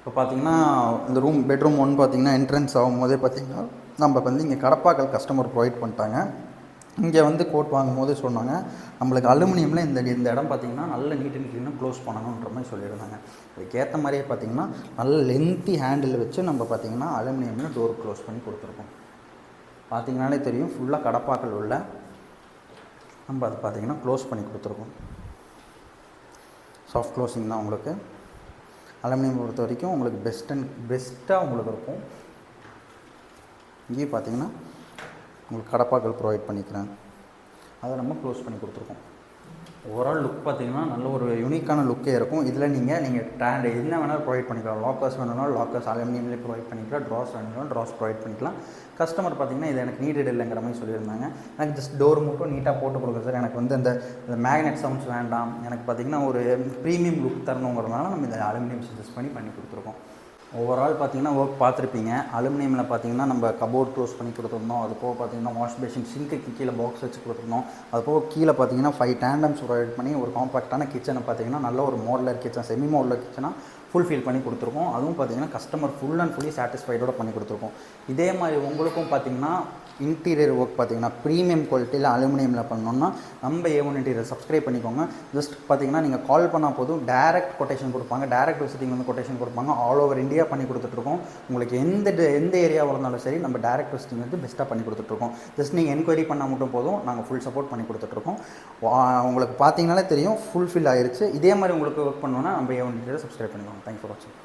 இப்போ பார்த்தீங்கன்னா இந்த பெட்ரூம் 1 பார்த்தீங்கன்னா என்ட்ரன்ஸ் ஆகும்போதே பார்த்தீங்கன்னா நம்ம வந்து இங்கே கடப்பாக்கள் கஸ்டமர் ப்ரொவைட் பண்ணிட்டாங்க. இங்கே வந்து கோட் வாங்கும்போது சொன்னாங்க, நம்மளுக்கு அலுமினியமில் இந்த இடம் பார்த்திங்கன்னா நல்ல நீட் அண்ட் க்ளீனாக க்ளோஸ் பண்ணணுன்ற மாதிரி சொல்லியிருந்தாங்க. அதுக்கேற்ற மாதிரியே பார்த்திங்கன்னா நல்ல லென்த்தி ஹேண்டில் வச்சு நம்ம பார்த்திங்கன்னா அலுமினியமில் டோர் க்ளோஸ் பண்ணி கொடுத்துருக்கோம். பார்த்திங்கனாலே தெரியும், ஃபுல்லாக கடப்பாக்கள் உள்ள நம்ம அது பார்த்திங்கன்னா க்ளோஸ் பண்ணி கொடுத்துருக்கோம். சாஃப்ட் க்ளோசிங் தான் உங்களுக்கு. அலுமினியம் பொறுத்த வரைக்கும் உங்களுக்கு பெஸ்ட்டாக உங்களுக்கு இருக்கும். இங்கேயும் பார்த்தீங்கன்னா உங்களுக்கு கடப்பாக்கள் ப்ரொவைட் பண்ணிக்கிறேன், அதை நம்ம க்ளோஸ் பண்ணி கொடுத்துருக்கோம். ஓவரால் லுக் பார்த்திங்கன்னா நல்ல ஒரு யூனிக்கான லுக்கே இருக்கும். இதில் நீங்கள் என்ன வேணாலும் ப்ரொவைட் பண்ணிக்கலாம். லாக்கர்ஸ் வேணும்னாலும் லாக்கர்ஸ் அலுமினியம்லேயே ப்ரொவைட் பண்ணிக்கலாம். ட்ராஸ் வேணும்னாலும் ட்ராஸ் ப்ரொவைட் பண்ணிக்கலாம். கஸ்டமர் பார்த்திங்கன்னா இது எனக்கு நீடட் இல்லைங்கிற மாதிரி சொல்லியிருந்தாங்க. எனக்கு ஜஸ்ட் டோர் மட்டும் நீட்டாக போட்டு கொடுங்க சார், எனக்கு வந்து இந்த மேக்னெட் சவுண்ட்ஸ் வேண்டாம், எனக்கு பார்த்திங்கன்னா ஒரு ப்ரீமியம் லுக் தரணுங்கிறதுனால நம்ம இந்த அலுமினியம் சஜஸ்ட் பண்ணி கொடுத்துருக்கோம். ஓவரால் பார்த்திங்கன்னா ஒர்க் பார்த்துருப்பீங்க. அலுமினியமில் பார்த்திங்கன்னா நம்ம கபோர்ட் க்ளோஸ் பண்ணி கொடுத்துருந்தோம். அது போக பார்த்திங்கன்னா வாஷ் பேஷின் சிங்க்கு கீழே பாக்ஸ் வச்சு கொடுத்துருந்தோம். அது போக கீழே பார்த்திங்கன்னா 5 டேண்டம்ஸ் ப்ரொவைட் பண்ணி ஒரு காம்பாக்டான கிச்சனை பார்த்திங்கன்னா நல்ல ஒரு மாடுலர் கிச்சன், செமி மாடுலர் கிச்சனாக ஃபுல்ஃபில் பண்ணி கொடுத்துருக்கோம். அதுவும் பார்த்திங்கன்னா கஸ்டமர் ஃபுல் அண்ட் ஃபுல்லி சாட்டிஸ்ஃபைடோட பண்ணி கொடுத்துருக்கோம். இதே மாதிரி உங்களுக்கும் பார்த்திங்கன்னா இன்டீரியர் ஒர்க் பார்த்திங்கன்னா ப்ரீமியம் குவாலிட்டியில் அலுமினியமில் பண்ணோன்னா நம்ம A1 இன்டீரியர் சப்ஸ்கிரைப் பண்ணிக்கோங்க. ஜஸ்ட் பார்த்திங்கன்னா நீங்கள் கால் பண்ணால் போதும், டேரக்ட் கொட்டேஷன் கொடுப்பாங்க, டேரக்ட் விசிட்டிங் வந்து கொட்டேஷன் கொடுப்பாங்க. ஆல் ஓவர் இந்தியா பண்ணி கொடுத்துட்ருக்கோம். உங்களுக்கு எந்த ஏரியாவாக இருந்தாலும் சரி நம்ம டேரக்ட் விசிட்டிங் வந்து பெஸ்ட்டாக பண்ணி கொடுத்துட்ருக்கோம். ஜஸ்ட் நீங்கள் என்கொயரி பண்ணால் மட்டும் போதும், நாங்கள் ஃபுல் சப்போர்ட் பண்ணி கொடுத்துட்ருக்கோம். உங்களுக்கு பார்த்தீங்கனாலே தெரியும் ஃபுல்ஃபில் ஆயிடுச்சு. இதே மாதிரி உங்களுக்கு ஒர்க் பண்ணோன்னா நம்ம A1 இன்டீரியர் சப்ஸ்கிரைப் பண்ணிக்கோங்க. தேங்க்ஸ் ஃபார் வாட்சிங்.